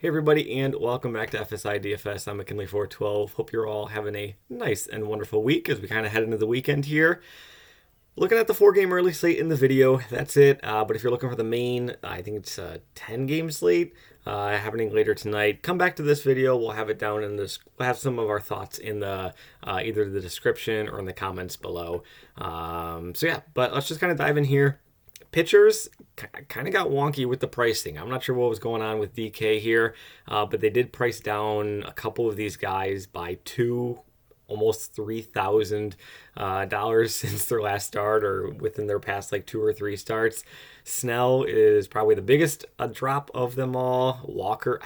Hey everybody, and welcome back to FSi DFS. I'm McKinley412. Hope you're all having a nice and wonderful week as we kind of head into the weekend here. Looking at the 4-game early slate in the video, that's it. But if you're looking for the main, I think it's a 10-game slate happening later tonight. Come back to this video. We'll have it down in this. We'll have some of our thoughts in the either the description or in the comments below. So yeah, but let's just kind of dive in here. Pitchers kind of got wonky with the pricing. I'm not sure what was going on with DK here, but they did price down a couple of these guys by almost $3,000 since their last start or within their past like 2 or 3 starts. Snell is probably the biggest drop of them all. Walker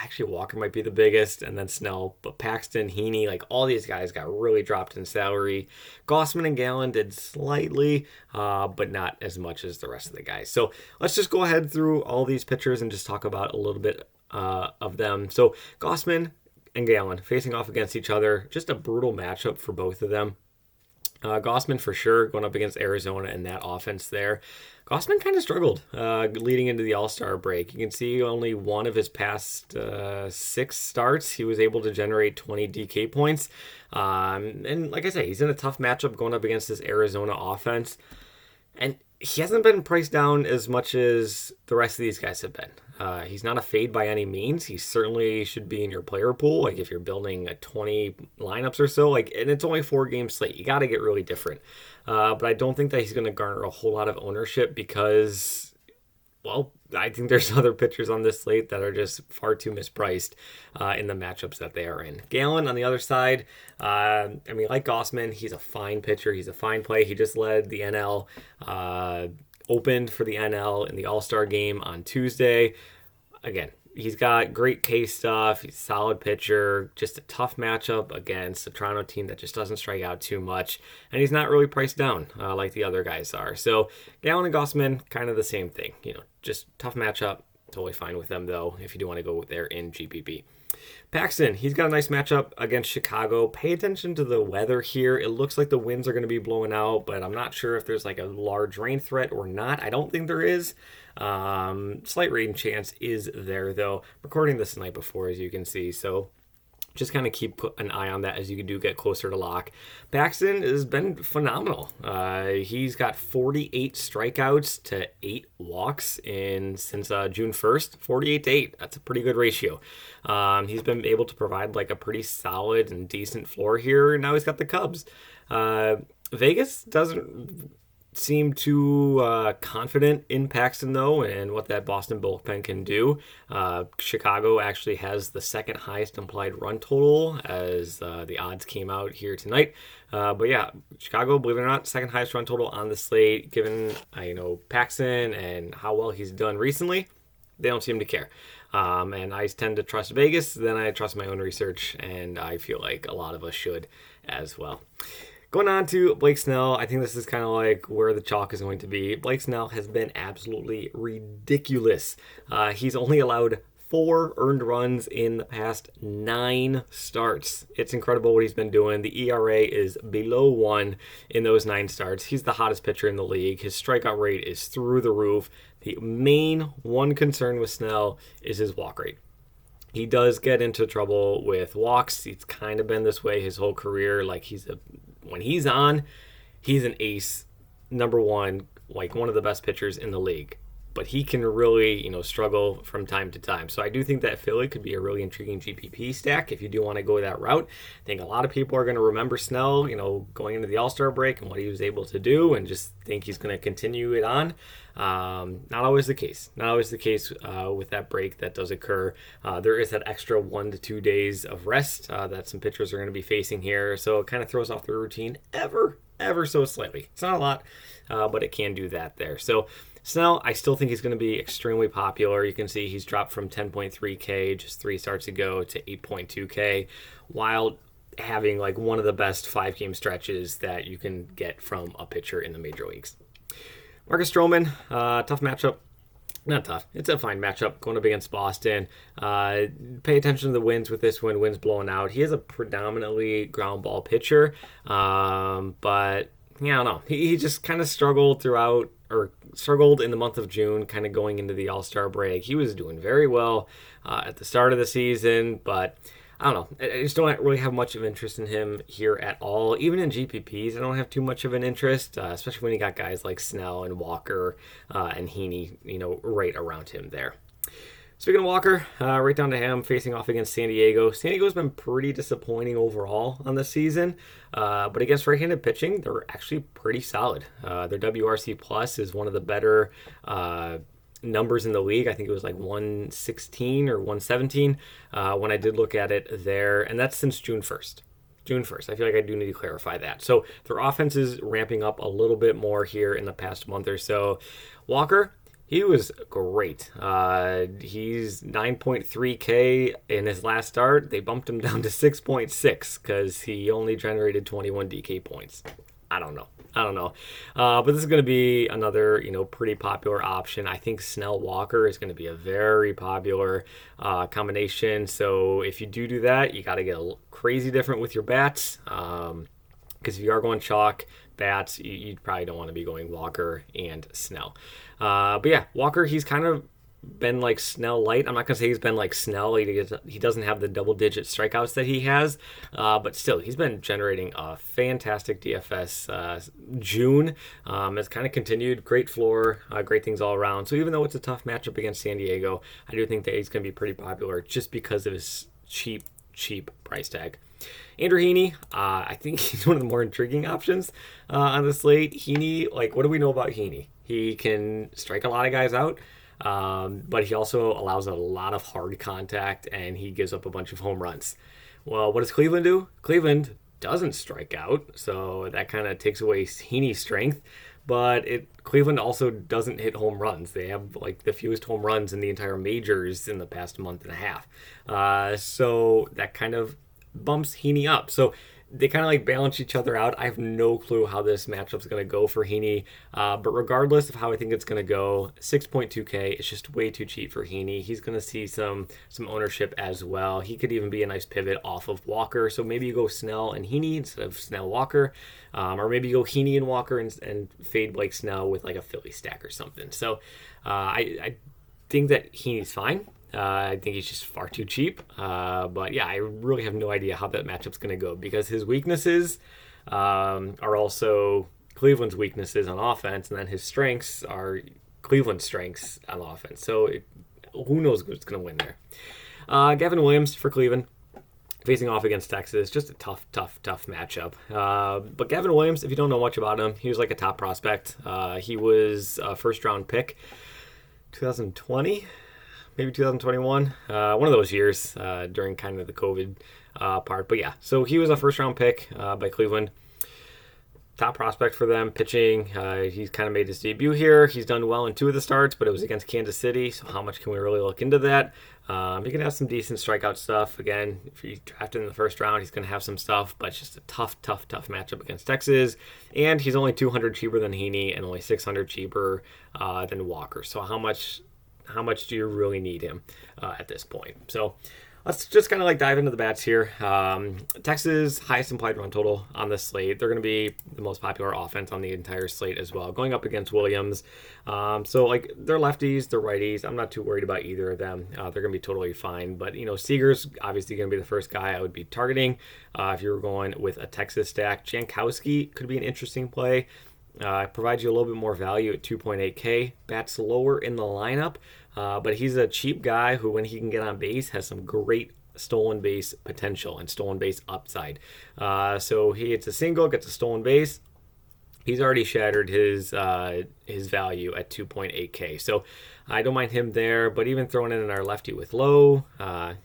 might be the biggest, and then Snell. But Paxton, Heaney, like all these guys got really dropped in salary. Gossman and Gallen did slightly, but not as much as the rest of the guys. So let's just go ahead through all these pitchers and just talk about a little bit of them. So Gossman and Gallen facing off against each other. Just a brutal matchup for both of them. Gossman for sure going up against Arizona and that offense there. Gossman kind of struggled leading into the All-Star break. You can see only one of his past 6 starts, he was able to generate 20 DK points. And like I say, he's in a tough matchup going up against this Arizona offense. And he hasn't been priced down as much as the rest of these guys have been. He's not a fade by any means. He certainly should be in your player pool. Like if you're building a 20 lineups or so, and it's only 4-game slate, you got to get really different. But I don't think that he's going to garner a whole lot of ownership because, well, I think there's other pitchers on this slate that are just far too mispriced in the matchups that they are in. Gallen on the other side, like Gossman, he's a fine pitcher. He's a fine play. He just led the NL, opened for the NL in the All-Star game on Tuesday. Again, he's got great case stuff. He's a solid pitcher. Just a tough matchup against a Toronto team that just doesn't strike out too much. And he's not really priced down like the other guys are. So Gallen and Gossman, kind of the same thing. Just tough matchup. Totally fine with them, though, if you do want to go there in GPP. Paxton, he's got a nice matchup against Chicago. Pay attention to the weather here. It looks like the winds are going to be blowing out, but I'm not sure if there's like a large rain threat or not. I don't think there is. Slight rain chance is there, though. Recording this the night before, as you can see, so just kind of keep an eye on that as you do get closer to lock. Paxton has been phenomenal. He's got 48 strikeouts to 8 walks since June 1st. 48 to 8. That's a pretty good ratio. He's been able to provide like a pretty solid and decent floor here. Now he's got the Cubs. Vegas doesn't seem too confident in Paxton, though, and what that Boston bullpen can do. Chicago actually has the second highest implied run total as the odds came out here tonight. But yeah, Chicago, believe it or not, second highest run total on the slate. Given Paxton and how well he's done recently, they don't seem to care. And I tend to trust Vegas, then I trust my own research, and I feel like a lot of us should as well. Going on to Blake Snell, I think this is kind of like where the chalk is going to be. Blake Snell has been absolutely ridiculous. He's only allowed 4 earned runs in the past 9 starts. It's incredible what he's been doing. The ERA is below 1 in those 9 starts. He's the hottest pitcher in the league. His strikeout rate is through the roof. The main one concern with Snell is his walk rate. He does get into trouble with walks. He's kind of been this way his whole career. When he's on, he's an ace, number one, like one of the best pitchers in the league. But he can really, struggle from time to time. So I do think that Philly could be a really intriguing GPP stack if you do want to go that route. I think a lot of people are going to remember Snell, going into the All-Star break and what he was able to do and just think he's going to continue it on. Not always the case. Not always the case with that break that does occur. There is that extra 1 to 2 days of rest that some pitchers are going to be facing here. So it kind of throws off the routine ever so slightly. It's not a lot, but it can do that there. So Snell, I still think he's going to be extremely popular. You can see he's dropped from 10.3K just 3 starts ago to 8.2K, while having like one of the best 5-game stretches that you can get from a pitcher in the major leagues. Marcus Strowman, tough matchup. Not tough. It's a fine matchup going up against Boston. Pay attention to the winds with this one. Winds blowing out. He is a predominantly ground ball pitcher, but yeah, I don't know. He just kind of struggled throughout struggled in the month of June, kind of going into the All-Star break. He was doing very well at the start of the season, but I don't know. I just don't really have much of interest in him here at all. Even in GPPs, I don't have too much of an interest, especially when you got guys like Snell and Walker and Heaney, right around him there. Speaking of Walker, right down to him facing off against San Diego. San Diego's been pretty disappointing overall on the season, but against right-handed pitching, they're actually pretty solid. Their WRC plus is one of the better numbers in the league. I think it was like 116 or 117 when I did look at it there, and that's since June 1st. June 1st. I feel like I do need to clarify that. So their offense is ramping up a little bit more here in the past month or so. Walker, he was great. He's 9.3K in his last start. They bumped him down to 6.6 because he only generated 21 DK points. I don't know. But this is going to be another, pretty popular option. I think Snell Walker is going to be a very popular combination. So if you do that, you got to get crazy different with your bats. Because if you are going chalk bats, you probably don't want to be going Walker and Snell. But yeah, Walker, he's kind of been like Snell light. I'm not going to say he's been like Snell. He doesn't have the double-digit strikeouts that he has. But still, he's been generating a fantastic DFS. June has kind of continued. Great floor, great things all around. So even though it's a tough matchup against San Diego, I do think that he's going to be pretty popular just because of his cheap price tag. Andrew Heaney, I think he's one of the more intriguing options on the slate. Heaney, what do we know about Heaney? He can strike a lot of guys out, but he also allows a lot of hard contact, and he gives up a bunch of home runs. Well, what does Cleveland do? Cleveland doesn't strike out, so that kind of takes away Heaney's strength. But Cleveland also doesn't hit home runs. They have the fewest home runs in the entire majors in the past month and a half. So that kind of bumps Heaney up. So they kind of balance each other out. I have no clue how this matchup's going to go for Heaney. But regardless of how I think it's going to go, 6.2K, it's just way too cheap for Heaney. He's going to see some ownership as well. He could even be a nice pivot off of Walker. So maybe you go Snell and Heaney instead of Snell Walker. Or maybe you go Heaney and Walker and fade Blake Snell with a Philly stack or something. So I think that Heaney's fine. I think he's just far too cheap. But yeah, I really have no idea how that matchup's going to go because his weaknesses are also Cleveland's weaknesses on offense, and then his strengths are Cleveland's strengths on offense. So who knows who's going to win there. Gavin Williams for Cleveland, facing off against Texas. Just a tough matchup. But Gavin Williams, if you don't know much about him, he was a top prospect. He was a first-round pick 2020. Maybe 2021, one of those years during kind of the COVID part. But yeah, so he was a first-round pick by Cleveland. Top prospect for them, pitching. He's kind of made his debut here. He's done well in 2 of the starts, but it was against Kansas City, so how much can we really look into that? He can have some decent strikeout stuff. Again, if you draft him in the first round, he's going to have some stuff, but it's just a tough matchup against Texas. And he's only 200 cheaper than Heaney and only 600 cheaper than Walker. So how much do you really need him at this point? So let's just kind of dive into the bats here. Texas, highest implied run total on this slate. They're going to be the most popular offense on the entire slate as well, going up against Williams. So they're lefties, they're righties. I'm not too worried about either of them. They're going to be totally fine. But, Seager's obviously going to be the first guy I would be targeting if you were going with a Texas stack. Jankowski could be an interesting play. Provides you a little bit more value at 2.8K. Bats lower in the lineup, but he's a cheap guy who, when he can get on base, has some great stolen base potential and stolen base upside. So he hits a single, gets a stolen base. He's already shattered his value at 2.8K. So I don't mind him there, but even throwing in our lefty with Lowe,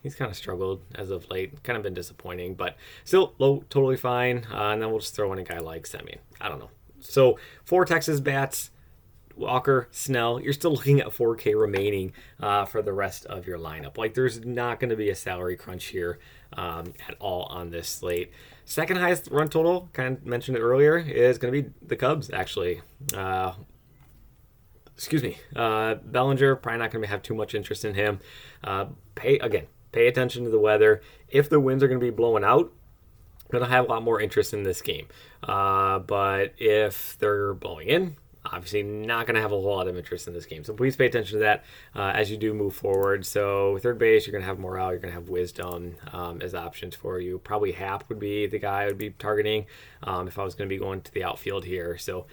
he's kind of struggled as of late. Kind of been disappointing, but still Lowe totally fine. And then we'll just throw in a guy like Semien. I don't know. So 4 Texas bats, Walker, Snell, you're still looking at 4K remaining for the rest of your lineup. There's not going to be a salary crunch here at all on this slate. Second highest run total, kind of mentioned it earlier, is going to be the Cubs, actually. Bellinger, probably not going to have too much interest in him. Pay attention to the weather. If the winds are going to be blowing out, I'm going to have a lot more interest in this game. But if they're blowing in, obviously not going to have a whole lot of interest in this game. So please pay attention to that as you do move forward. So third base, you're going to have Morale, you're going to have Wisdom as options for you. Probably Hap would be the guy I would be targeting if I was going to be going to the outfield here. So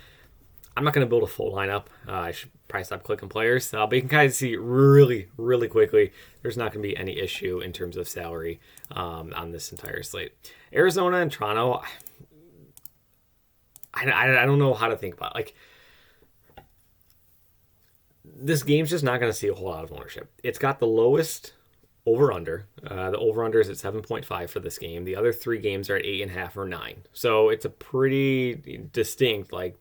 I'm not going to build a full lineup. I should probably stop clicking players. But you can kind of see really, really quickly, there's not going to be any issue in terms of salary on this entire slate. Arizona and Toronto, I don't know how to think about it. Like, this game's just not going to see a whole lot of ownership. It's got the lowest over-under. The over-under is at 7.5 for this game. The other three games are at 8.5 or 9. So it's a pretty distinct, like,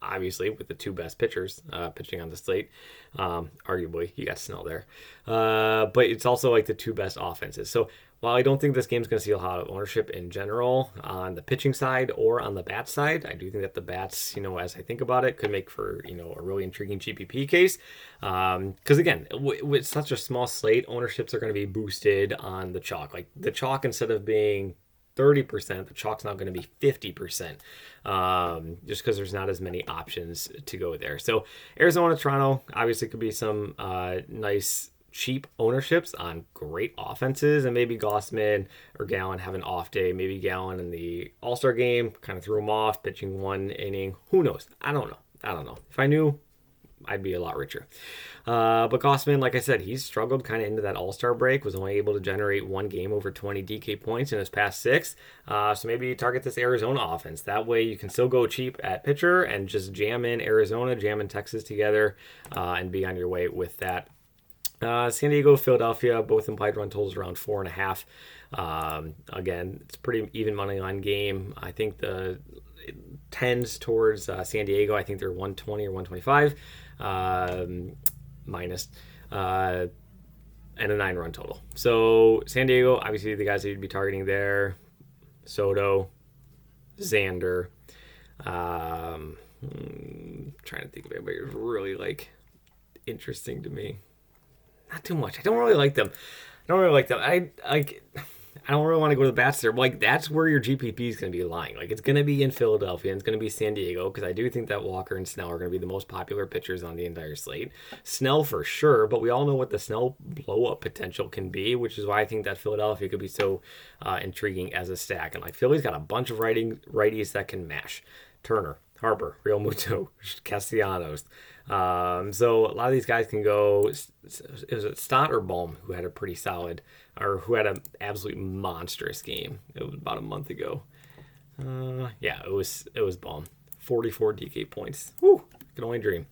obviously, with the two best pitchers pitching on the slate. Arguably, you got Snell there. But it's also like the two best offenses. So while I don't think this game's going to see a lot of ownership in general on the pitching side or on the bat side, I do think that the bats, as I think about it, could make for, a really intriguing GPP case. Because again, with such a small slate, ownerships are going to be boosted on the chalk. Like the chalk, instead of being 30%, the chalk's now going to be 50%, just because there's not as many options to go there. So Arizona, Toronto, obviously could be some nice cheap ownerships on great offenses, and maybe Gossman or Gallen have an off day. Maybe Gallen in the All-Star game kind of threw him off, pitching one inning. Who knows? I don't know. If I knew, I'd be a lot richer. But Gossman, like I said, he's struggled kind of into that All-Star break, was only able to generate one game over 20 DK points in his past 6. So maybe you target this Arizona offense. That way you can still go cheap at pitcher and just jam in Arizona, jam in Texas together, and be on your way with that. San Diego, Philadelphia, both implied run totals around 4.5. Again, it's a pretty even money line game. I think the it tends towards San Diego. I think they're 120 or 125 minus, and a 9-run total. So San Diego, obviously the guys that you'd be targeting there: Soto, Xander. Trying to think of anybody who's really interesting to me. Not too much. I don't really like them. I don't really want to go to the bats there. But that's where your GPP is going to be lying. It's going to be in Philadelphia and it's going to be San Diego, because I do think that Walker and Snell are going to be the most popular pitchers on the entire slate. Snell for sure, but we all know what the Snell blow-up potential can be, which is why I think that Philadelphia could be so intriguing as a stack. And Philly's got a bunch of righties that can mash. Turner, Harper, Real Muto, Castellanos. So a lot of these guys can go. Was it Stott or Bohm who had a pretty solid, or who had an absolute monstrous game? It was about a month ago. Yeah, it was Bohm. 44 DK points. Whew, can only dream.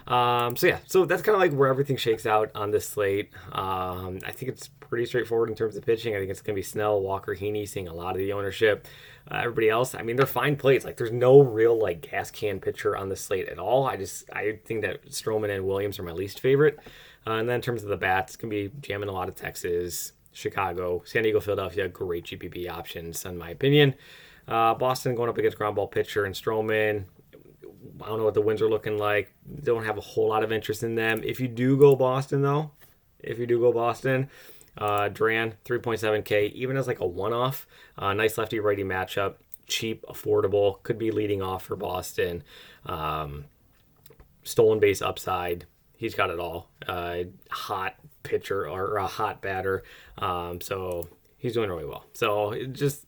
So that's kind of where everything shakes out on this slate. I think it's pretty straightforward in terms of pitching. I think it's going to be Snell, Walker, Heaney, seeing a lot of the ownership. Everybody else, they're fine plays. There's no real gas can pitcher on the slate at all. I think that Strowman and Williams are my least favorite. And then in terms of the bats, it's going to be jamming a lot of Texas, Chicago, San Diego, Philadelphia. Great GPP options, in my opinion. Boston going up against ground ball pitcher and Strowman. I don't know what the wins are looking like. Don't have a whole lot of interest in them. If you do go Boston, Duran, 3.7K, even as a one-off, nice lefty-righty matchup, cheap, affordable, could be leading off for Boston. Stolen base upside, he's got it all. Hot pitcher or a hot batter, so he's doing really well. So it just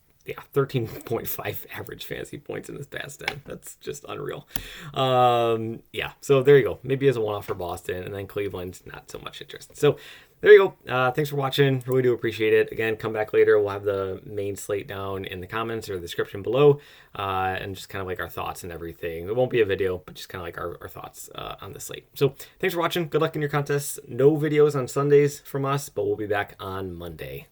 13.5 average fantasy points in this past 10. That's just unreal. So there you go. Maybe as a one-off for Boston, and then Cleveland, not so much interest. So there you go. Thanks for watching. Really do appreciate it. Again, come back later. We'll have the main slate down in the comments or the description below, and just kind of our thoughts and everything. It won't be a video, but just kind of our thoughts on the slate. So thanks for watching. Good luck in your contests. No videos on Sundays from us, but we'll be back on Monday.